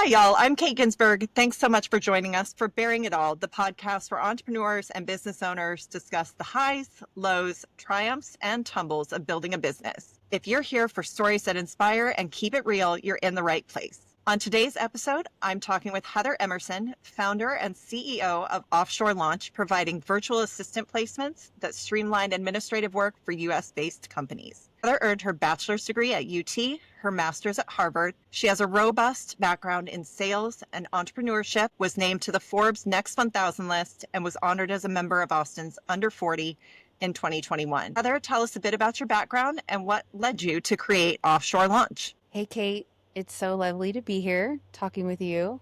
Hi, y'all. I'm Kate Ginsberg. Thanks so much for joining us for Bearing It All, the podcast where entrepreneurs and business owners discuss the highs, lows, triumphs, and tumbles of building a business. If you're here for stories that inspire and keep it real, you're in the right place. On today's episode, I'm talking with Heather Emerson, founder and CEO of Offshore Launch, providing virtual assistant placements that streamline administrative work for US-based companies. Heather earned her bachelor's degree at UT, her master's at Harvard. She has a robust background in sales and entrepreneurship, was named to the Forbes Next 1000 list, and was honored as a member of Austin's Under 40 in 2021. Heather, tell us a bit about your background and what led you to create Offshore Launch. Hey, Kate. It's so lovely to be here talking with you.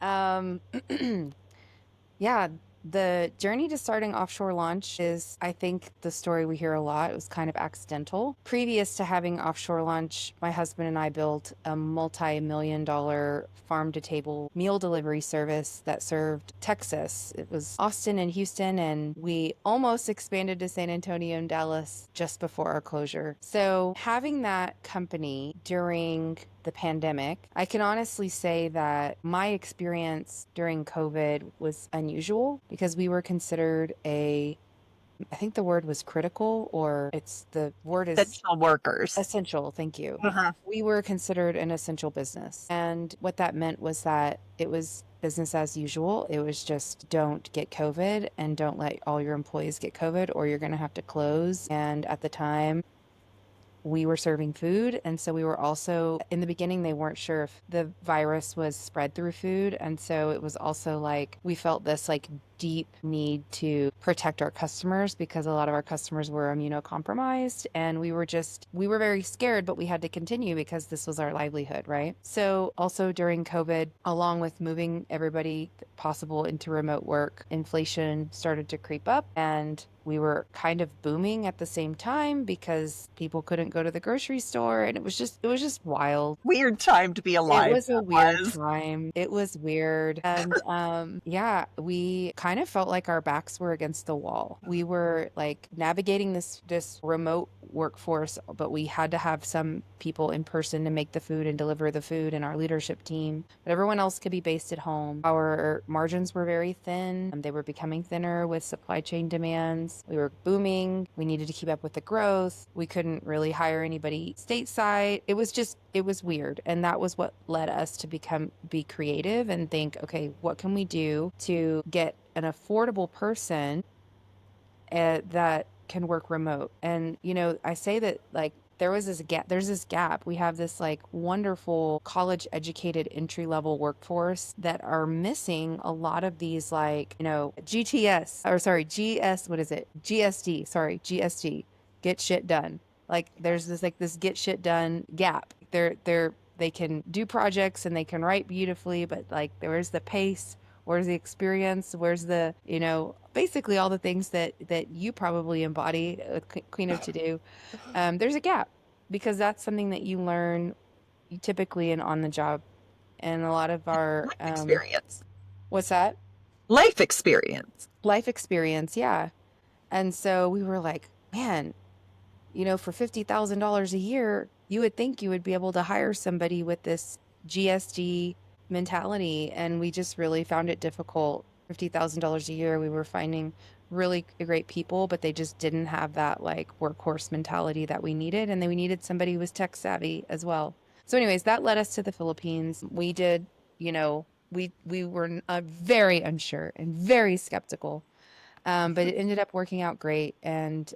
Um, yeah, the journey to starting Offshore Launch is, I think, the story we hear a lot. It was kind of accidental. Previous to having Offshore Launch, my husband and I built a multi-million-dollar farm-to-table meal delivery service that served Texas. It was Austin and Houston, and we almost expanded to San Antonio and Dallas just before our closure. So having that company during the pandemic, I can honestly say that my experience during COVID was unusual because we were considered I think the word was critical, or the word is Essential workers. essential. Thank you. Uh-huh. We were considered an essential business. And what that meant was that it was business as usual. It was just don't get COVID and don't let all your employees get COVID or you're going to have to close. And at the time, we were serving food. And so we were also, in the beginning, they weren't sure if the virus was spread through food. And so it was also like, we felt this like deep need to protect our customers because a lot of our customers were immunocompromised. And we were very scared, but we had to continue because this was our livelihood, right? So also during COVID, along with moving everybody possible into remote work, inflation started to creep up and we were kind of booming at the same time because people couldn't go to the grocery store and it was just wild. Weird time to be It alive. was a That weird was. time. It was weird. And yeah, we kind of felt like our backs were against the wall. We were like navigating this remote workforce, but we had to have some people in person to make the food and deliver the food and our leadership team. But everyone else could be based at home. Our margins were very thin. They were becoming thinner with supply chain demands. We were booming. We needed to keep up with the growth. We couldn't really hire anybody stateside. It was weird. And that was what led us to be creative and think, okay, what can we do to get an affordable person that can work remote? And, I say that like, there's this gap. We have this like wonderful college educated entry level workforce that are missing a lot of these like, GSD, get shit done. Like there's this get shit done gap. They can do projects and they can write beautifully, but like where's the pace? Where's the experience? Where's the, basically all the things that you probably embody Queen of To Do. There's a gap because that's something that you learn typically in on the job. And a lot of our, Experience. what's that? Life experience. Life experience. Yeah. And so we were like, man, for $50,000 a year, you would think you would be able to hire somebody with this GSD mentality. And we just really found it difficult. $50,000 a year, we were finding really great people, but they just didn't have that like workhorse mentality that we needed. And then we needed somebody who was tech savvy as well. So anyways, that led us to the Philippines. We did, we were very unsure and very skeptical. But it ended up working out great. And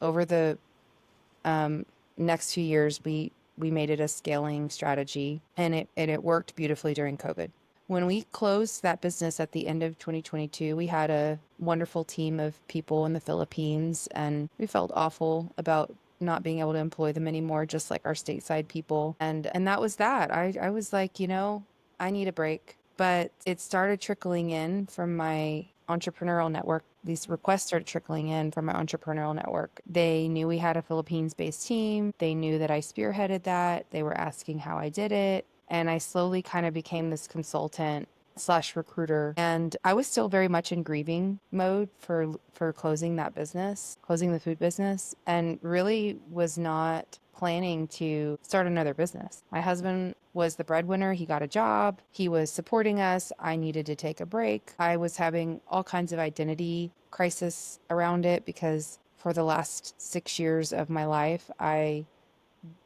over the next few years, we made it a scaling strategy, and it worked beautifully during COVID. When we closed that business at the end of 2022, we had a wonderful team of people in the Philippines, and we felt awful about not being able to employ them anymore, just like our stateside people. And that was that. I was like, I need a break. But it started trickling in from my entrepreneurial network. These requests started trickling in from my entrepreneurial network. They knew we had a Philippines-based team. They knew that I spearheaded that. They were asking how I did it. And I slowly kind of became this consultant / recruiter. And I was still very much in grieving mode for closing that business, closing the food business, and really was not planning to start another business. My husband was the breadwinner. He got a job. He was supporting us. I needed to take a break. I was having all kinds of identity crisis around it because for the last 6 years of my life, I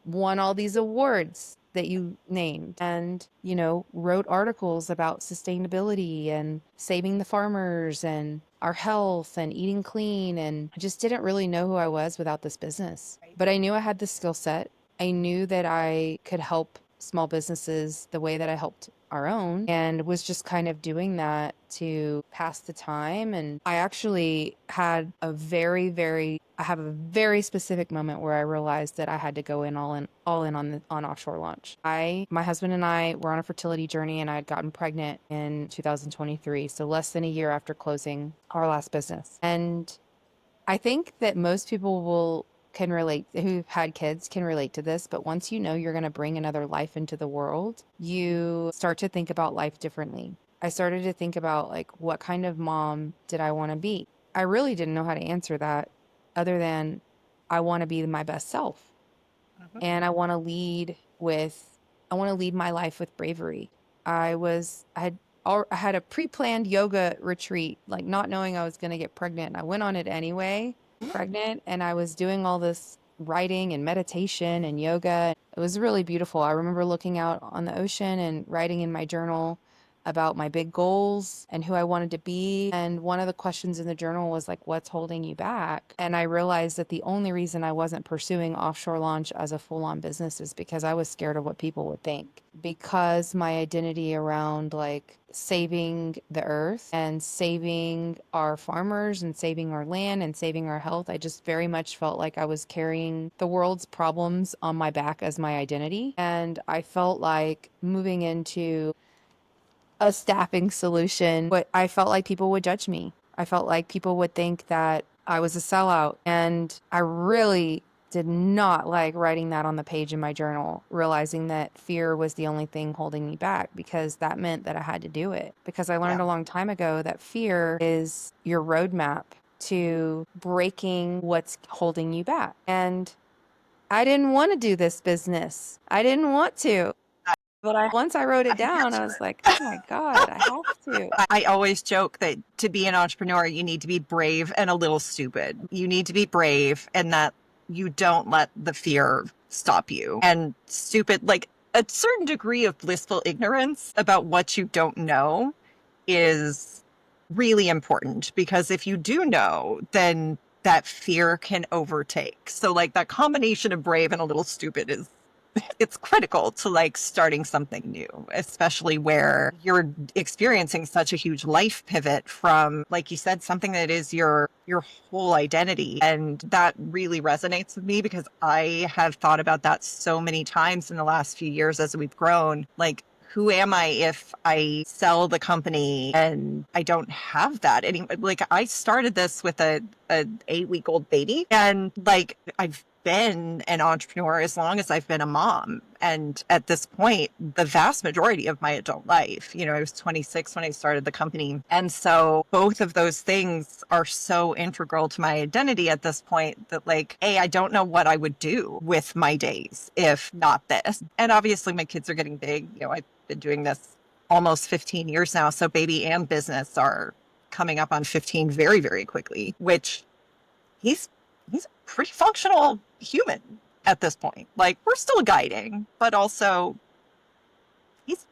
won all these awards that you named and, wrote articles about sustainability and saving the farmers and our health and eating clean. And I just didn't really know who I was without this business. But I knew I had the skill set. I knew that I could help small businesses the way that I helped our own and was just kind of doing that to pass the time. And I actually had I have a very specific moment where I realized that I had to go all in on Offshore Launch. My husband and I were on a fertility journey, and I had gotten pregnant in 2023, so less than a year after closing our last business. And I think that most people can relate, who've had kids can relate to this, but once you know you're going to bring another life into the world, you start to think about life differently. I started to think about like, what kind of mom did I want to be? I really didn't know how to answer that other than I want to be my best self. And I want to lead my life with bravery. I had a pre-planned yoga retreat, like not knowing I was going to get pregnant. And I went on it anyway, pregnant, and I was doing all this writing and meditation and yoga. It was really beautiful. I remember looking out on the ocean and writing in my journal about my big goals and who I wanted to be. And one of the questions in the journal was like, what's holding you back? And I realized that the only reason I wasn't pursuing Offshore Launch as a full-on business is because I was scared of what people would think. Because my identity around like saving the earth and saving our farmers and saving our land and saving our health, I just very much felt like I was carrying the world's problems on my back as my identity. And I felt like moving into a staffing solution, but I felt like people would judge me. I felt like people would think that I was a sellout. And I really did not like writing that on the page in my journal, realizing that fear was the only thing holding me back because that meant that I had to do it. Because I learned a long time ago that fear is your roadmap to breaking what's holding you back. And I didn't want to do this business. I didn't want to. But once I wrote it down, I was like, oh my God, I have to. I always joke that to be an entrepreneur, you need to be brave and a little stupid. You need to be brave and that you don't let the fear stop you. And stupid, like a certain degree of blissful ignorance about what you don't know is really important because if you do know, then that fear can overtake. So like that combination of brave and a little stupid it's critical to like starting something new, especially where you're experiencing such a huge life pivot from, like you said, something that is your whole identity. And that really resonates with me because I have thought about that so many times in the last few years as we've grown. Like, who am I if I sell the company and I don't have that anymore? Like I started this with a 8-week-old baby and like I've been an entrepreneur as long as I've been a mom. And at this point, the vast majority of my adult life, I was 26 when I started the company. And so both of those things are so integral to my identity at this point that like, A, I don't know what I would do with my days if not this. And obviously my kids are getting big. I've been doing this almost 15 years now. So baby and business are coming up on 15 very, very quickly, which he's a pretty functional human at this point. Like we're still guiding, but also he's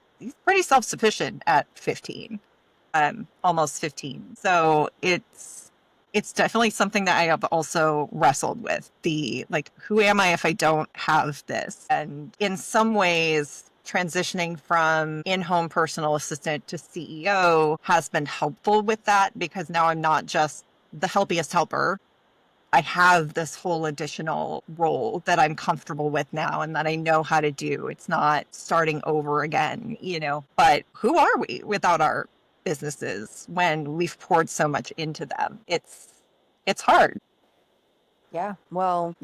pretty self-sufficient at 15, almost 15. So it's definitely something that I have also wrestled with. The like, who am I if I don't have this? And in some ways, transitioning from in-home personal assistant to CEO has been helpful with that because now I'm not just the helpiest helper. I have this whole additional role that I'm comfortable with now and that I know how to do. It's not starting over again, but who are we without our businesses when we've poured so much into them? It's hard. Yeah. Well,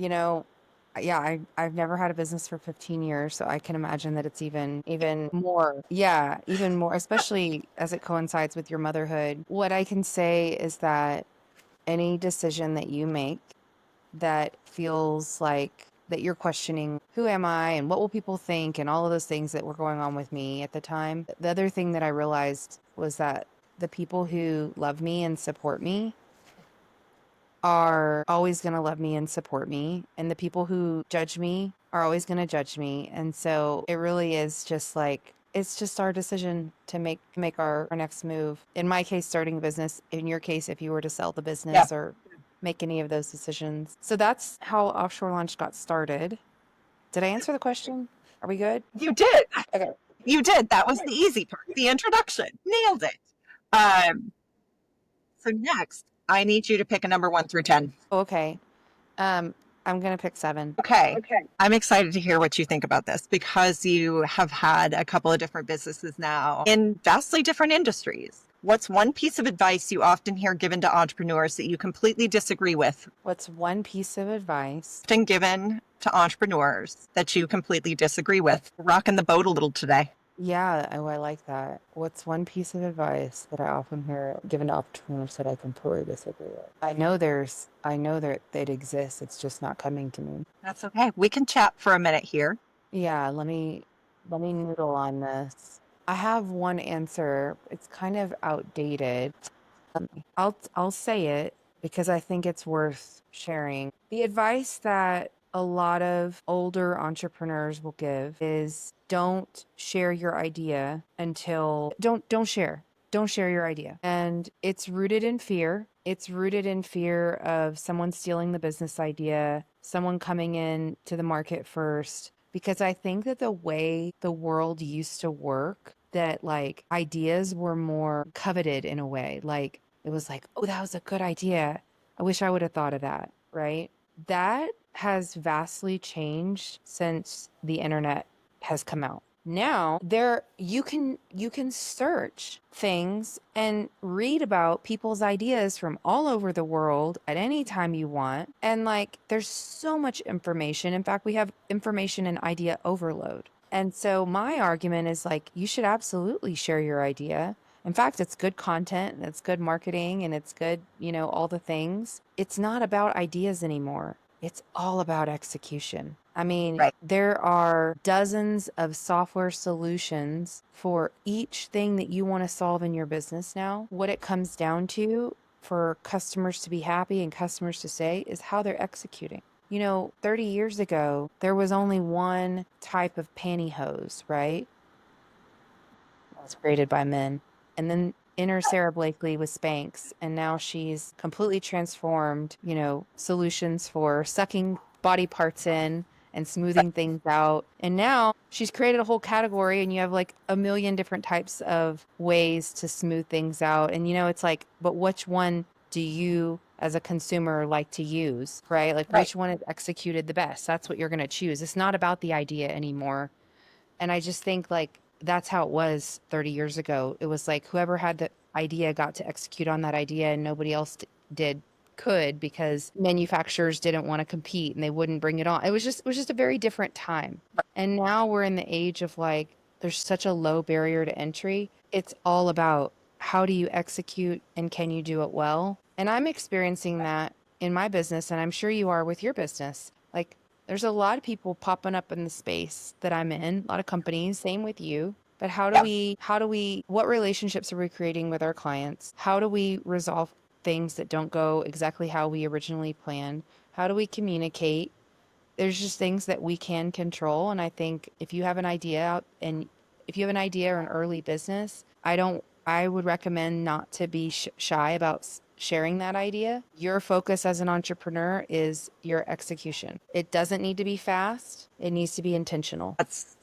yeah, I've never had a business for 15 years, so I can imagine that it's even more. Yeah, even more, especially as it coincides with your motherhood. What I can say is that any decision that you make that feels like that you're questioning, who am I and what will people think, and all of those things that were going on with me at the time. The other thing that I realized was that the people who love me and support me are always going to love me and support me. And the people who judge me are always going to judge me. And so it really is just like, it's just our decision to make our next move. In my case, starting a business. In your case, if you were to sell the Yeah. business or make any of those decisions. So that's how Offshore Launch got started. Did I answer the question? Are we good? You did. Okay. You did. That was the easy part, the introduction. Nailed it. Um, so next, I need you to pick a number 1 through 10. Okay. Um, I'm gonna pick 7. Okay. I'm excited to hear what you think about this because you have had a couple of different businesses now in vastly different industries. What's one piece of advice you often hear given to entrepreneurs that you completely disagree with? What's one piece of advice? Often given to entrepreneurs that you completely disagree with. Rocking the boat a little today. Yeah, oh, I like that. What's one piece of advice that I often hear given to entrepreneurs that I completely disagree with? I know that it exists. It's just not coming to me. That's okay. We can chat for a minute here. Yeah, let me noodle on this. I have one answer. It's kind of outdated. I'll say it because I think it's worth sharing. The advice that a lot of older entrepreneurs will give is don't share your idea until don't share. Don't share your idea. And it's rooted in fear. It's rooted in fear of someone stealing the business idea, someone coming in to the market first. Because I think that the way the world used to work, that like ideas were more coveted in a way. Like it was like, oh, that was a good idea. I wish I would have thought of that, right? That has vastly changed since the internet has come out. Now, there you can search things and read about people's ideas from all over the world at any time you want. And like there's so much information. In fact, we have information and idea overload. And so my argument is like you should absolutely share your idea. In fact, it's good content and it's good marketing and it's good, all the things. It's not about ideas anymore. It's all about execution. I mean, Right. there are dozens of software solutions for each thing that you want to solve in your business now. What it comes down to for customers to be happy and customers to say is how they're executing. 30 years ago, there was only one type of pantyhose, right? It was created by men. And then enter Sarah Blakely with Spanx, and now she's completely transformed, solutions for sucking body parts in and smoothing things out. And now she's created a whole category, and you have like a million different types of ways to smooth things out. And it's like, but which one do you as a consumer like to use, right? Like Right. which one is executed the best? That's what you're going to choose. It's not about the idea anymore. And I just think like that's how it was 30 years ago. It was like whoever had the idea got to execute on that idea and nobody else did could because manufacturers didn't want to compete and they wouldn't bring it on. It was just a very different time. And now we're in the age of like there's such a low barrier to entry. It's all about how do you execute and can you do it well? And I'm experiencing that in my business and I'm sure you are with your business. Like there's a lot of people popping up in the space that I'm in, a lot of companies, same with you. But Yeah. what relationships are we creating with our clients? How do we resolve things that don't go exactly how we originally planned? How do we communicate? There's just things that we can control. And I think if you have an idea out and if you have an idea or an early business, I would recommend not to be shy about sharing that idea. Your focus as an entrepreneur is your execution. It doesn't need to be fast. It needs to be intentional. That's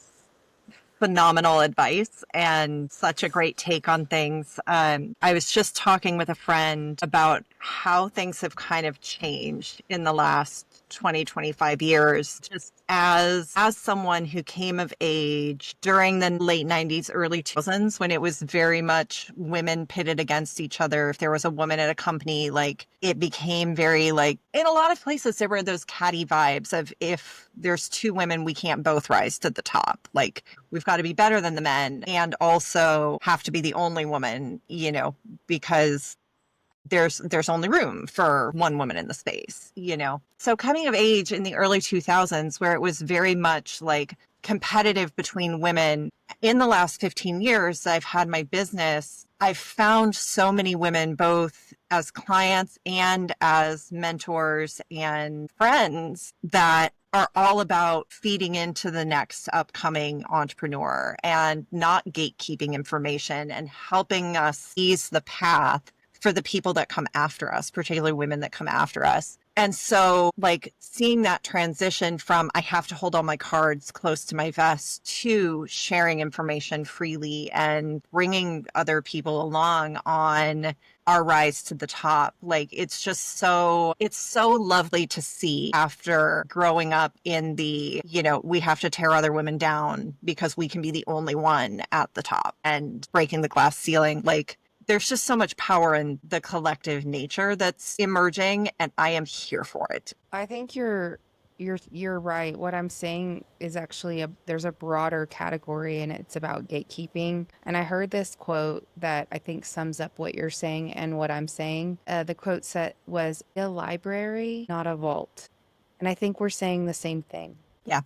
phenomenal advice and such a great take on things. I was just talking with a friend about how things have kind of changed in the last 20, 25 years, just as someone who came of age during the late 90s, early 2000s, when it was very much women pitted against each other. If there was a woman at a company, like it became very like, in a lot of places, there were those catty vibes of if there's two women, we can't both rise to the top. Like we've got to be better than the men and also have to be the only woman, because there's only room for one woman in the space, you know? So coming of age in the early 2000s, where it was very much like competitive between women, in the last 15 years, I've had my business. I've found so many women, both as clients and as mentors and friends, that are all about feeding into the next upcoming entrepreneur and not gatekeeping information and helping us ease the path for the people that come after us, particularly women that come after us. And so, like, seeing that transition from I have to hold all my cards close to my vest to sharing information freely and bringing other people along on our rise to the top. Like, it's so lovely to see after growing up in the, you know, we have to tear other women down because we can be the only one at the top and breaking the glass ceiling. Like, there's just so much power in the collective nature that's emerging, and I am here for it. I think you're right. What I'm saying is actually there's a broader category and it's about gatekeeping. And I heard this quote that I think sums up what you're saying and what I'm saying. The quote set was a library, not a vault. And I think we're saying the same thing. Yeah.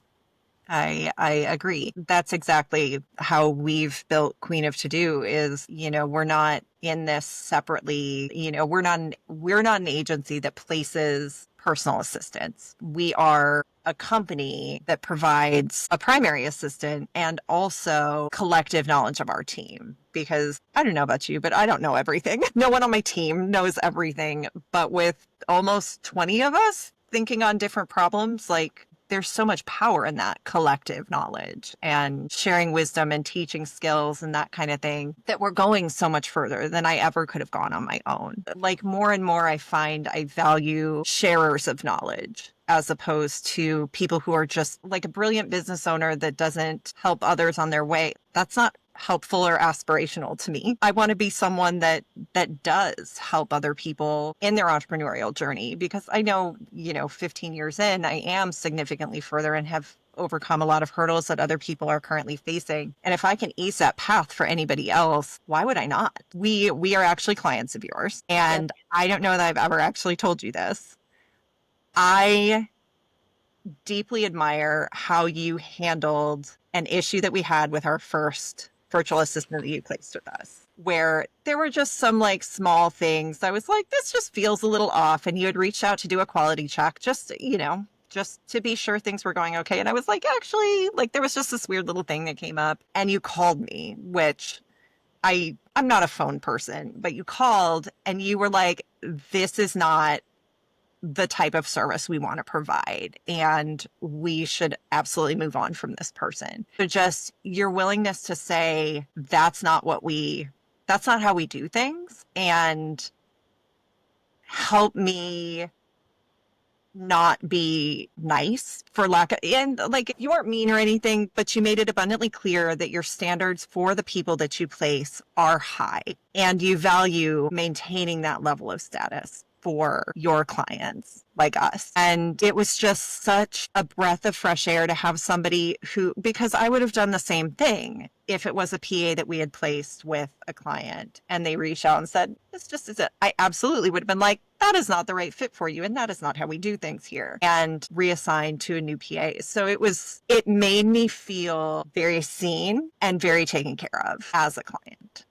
I agree. That's exactly how we've built Queen of To Do is, you know, we're not in this separately, you know, we're not an agency that places personal assistants. We are a company that provides a primary assistant and also collective knowledge of our team. Because I don't know about you, but I don't know everything. No one on my team knows everything. But with almost 20 of us thinking on different problems, like, there's so much power in that collective knowledge and sharing wisdom and teaching skills and that kind of thing, that we're going so much further than I ever could have gone on my own. Like, more and more, I find I value sharers of knowledge as opposed to people who are just like a brilliant business owner that doesn't help others on their way. That's not helpful or aspirational to me. I want to be someone that does help other people in their entrepreneurial journey, because I know, you know, 15 years in, I am significantly further and have overcome a lot of hurdles that other people are currently facing. And if I can ease that path for anybody else, why would I not? We are actually clients of yours. And I don't know that I've ever actually told you this. I deeply admire how you handled an issue that we had with our first virtual assistant that you placed with us, where there were just some like small things. I was like, this just feels a little off. And you had reached out to do a quality check, just, you know, just to be sure things were going okay. And I was like, actually, like, there was just this weird little thing that came up, and you called me, which I'm not a phone person, but you called and you were like, this is not the type of service we want to provide, and we should absolutely move on from this person. So just your willingness to say, that's not how we do things, and help me not be nice for lack of, and like, you weren't mean or anything, but you made it abundantly clear that your standards for the people that you place are high, and you value maintaining that level of status for your clients like us. And it was just such a breath of fresh air to have somebody who, because I would have done the same thing if it was a PA that we had placed with a client and they reached out and said, this just isn't, I absolutely would have been like, that is not the right fit for you. And that is not how we do things here, and reassigned to a new PA. So it made me feel very seen and very taken care of as a client.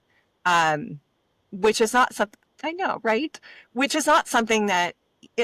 Which is not something, I know, right? Which is not something that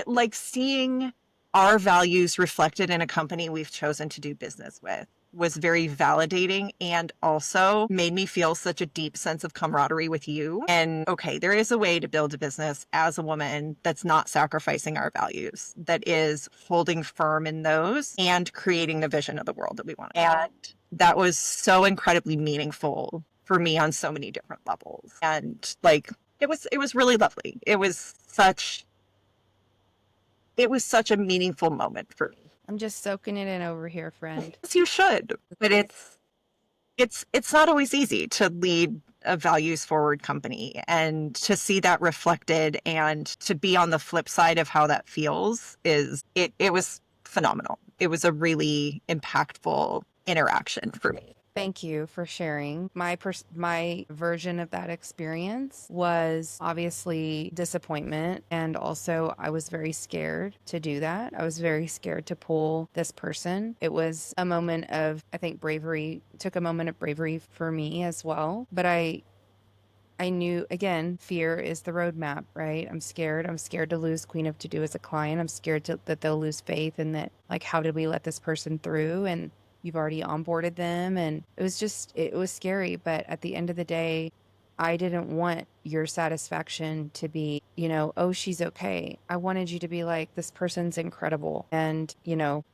like, seeing our values reflected in a company we've chosen to do business with was very validating, and also made me feel such a deep sense of camaraderie with you. And okay, there is a way to build a business as a woman that's not sacrificing our values, that is holding firm in those and creating the vision of the world that we want. And that was so incredibly meaningful for me on so many different levels. And like, it was really lovely. It was such a meaningful moment for me. I'm just soaking it in over here, friend. Yes, you should. But it's not always easy to lead a values forward company, and to see that reflected and to be on the flip side of how that feels it was phenomenal. It was a really impactful interaction for me. Thank you for sharing. My version of that experience was obviously disappointment, and also I was very scared to do that. I was very scared to pull this person. It was a moment of, I think, bravery. It took a moment of bravery for me as well. But I knew, again, fear is the roadmap, right? I'm scared. I'm scared to lose Queen of To Do as a client. I'm scared that they'll lose faith, and that, like, how did we let this person through? And you've already onboarded them. And it was scary. But at the end of the day, I didn't want your satisfaction to be, oh, she's okay. I wanted you to be like, this person's incredible. And,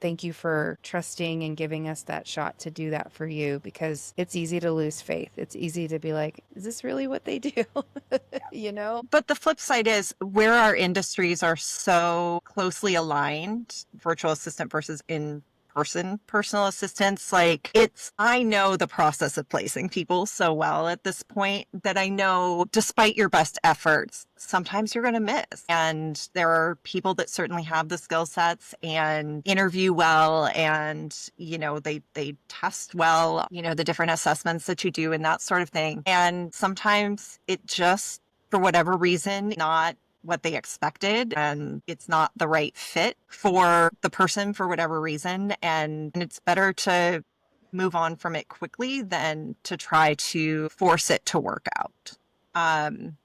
thank you for trusting and giving us that shot to do that for you, because it's easy to lose faith. It's easy to be like, is this really what they do? you know? But the flip side is where our industries are so closely aligned, virtual assistant versus in-person personal assistants, like I know the process of placing people so well at this point that I know despite your best efforts, sometimes you're going to miss. And there are people that certainly have the skill sets and interview well, and, they test well, the different assessments that you do and that sort of thing. And sometimes it just, for whatever reason, not what they expected, and it's not the right fit for the person for whatever reason. And it's better to move on from it quickly than to try to force it to work out. And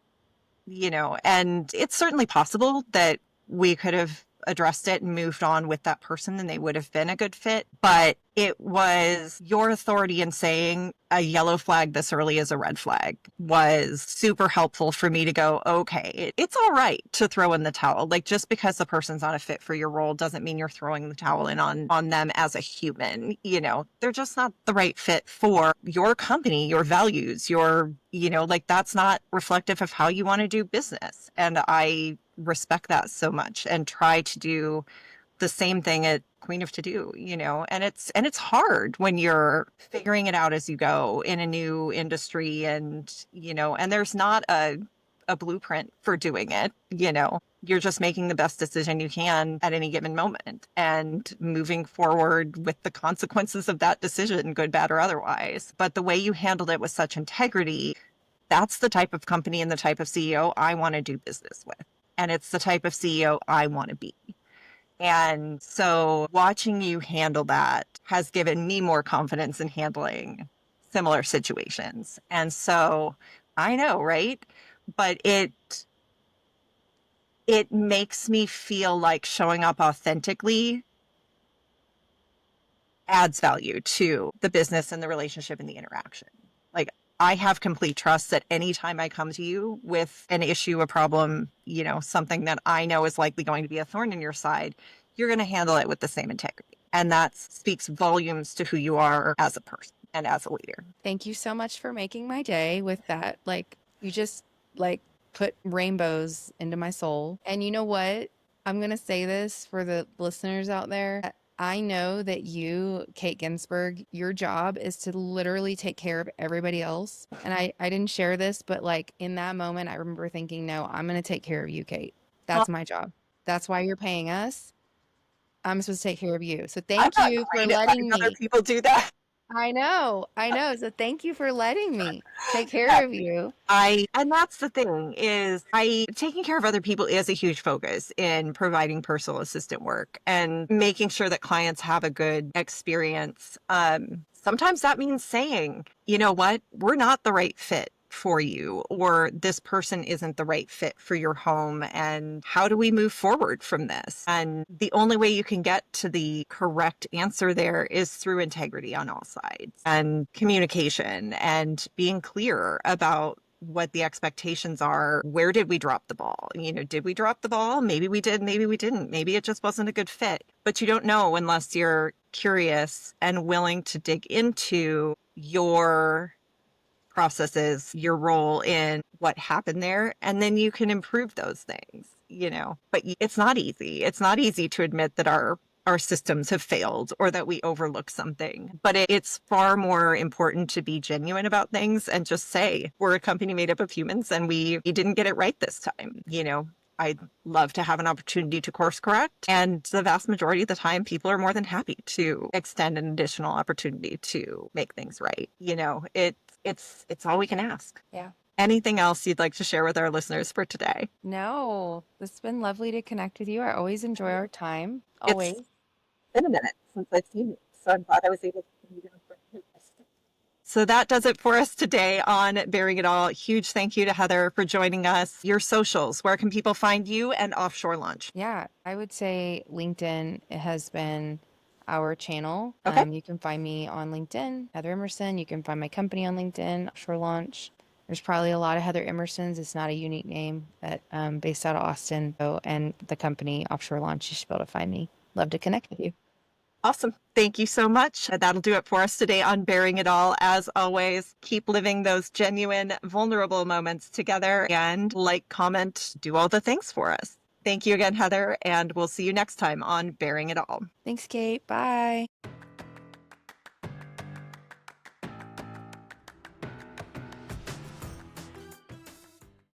it's certainly possible that we could have addressed it and moved on with that person and they would have been a good fit. But it was your authority in saying a yellow flag this early is a red flag was super helpful for me to go, okay, it's all right to throw in the towel. Like, just because the person's not a fit for your role doesn't mean you're throwing the towel in on them as a human. They're just not the right fit for your company, your values, that's not reflective of how you want to do business. And I respect that so much and try to do the same thing at Queen of To Do, and it's hard when you're figuring it out as you go in a new industry, and there's not a blueprint for doing it. You're just making the best decision you can at any given moment and moving forward with the consequences of that decision, good, bad, or otherwise. But the way you handled it with such integrity, that's the type of company and the type of CEO I want to do business with. And it's the type of CEO I want to be. And so watching you handle that has given me more confidence in handling similar situations. And so I know, right? But it makes me feel like showing up authentically adds value to the business and the relationship and the interaction. Like, I have complete trust that anytime I come to you with an issue, a problem, something that I know is likely going to be a thorn in your side, you're going to handle it with the same integrity. And that speaks volumes to who you are as a person and as a leader. Thank you so much for making my day with that. Like, you just put rainbows into my soul. And you know what? I'm going to say this for the listeners out there. I know that you, Kate Ginsberg, your job is to literally take care of everybody else. And I didn't share this, but in that moment, I remember thinking, no, I'm going to take care of you, Kate. That's my job. That's why you're paying us. I'm supposed to take care of you. So thank you for letting me. Other people do that. I know. So thank you for letting me take care of you. And that's the thing is taking care of other people is a huge focus in providing personal assistant work and making sure that clients have a good experience. Sometimes that means saying, you know what, we're not the right fit for you, or this person isn't the right fit for your home, and how do we move forward from this? And the only way you can get to the correct answer there is through integrity on all sides and communication and being clear about what the expectations are. Where did we drop the ball? Did we drop the ball? Maybe we did, maybe we didn't. Maybe it just wasn't a good fit. But you don't know unless you're curious and willing to dig into your processes, your role in what happened there, and then you can improve those things, But it's not easy. It's not easy to admit that our systems have failed or that we overlook something. But it's far more important to be genuine about things and just say, we're a company made up of humans and we didn't get it right this time. I'd love to have an opportunity to course correct. And the vast majority of the time, people are more than happy to extend an additional opportunity to make things right. It's all we can ask. Yeah. Anything else you'd like to share with our listeners for today? No, it's been lovely to connect with you. I always enjoy our time. It's Always. been a minute since I've seen you, so I'm glad I was able to put you down for this. So that does it for us today on Bearing It All. Huge thank you to Heather for joining us. Your socials, where can people find you and Offshore Launch? Yeah, I would say LinkedIn has been our channel. Okay. You can find me on LinkedIn, Heather Emerson. You can find my company on LinkedIn, Offshore Launch. There's probably a lot of Heather Emersons. It's not a unique name, but based out of Austin. So, and the company Offshore Launch, you should be able to find me. Love to connect with you. Awesome. Thank you so much. That'll do it for us today on Bearing It All. As always, keep living those genuine, vulnerable moments together and like, comment, do all the things for us. Thank you again, Heather, and we'll see you next time on Bearing It All. Thanks, Kate. Bye.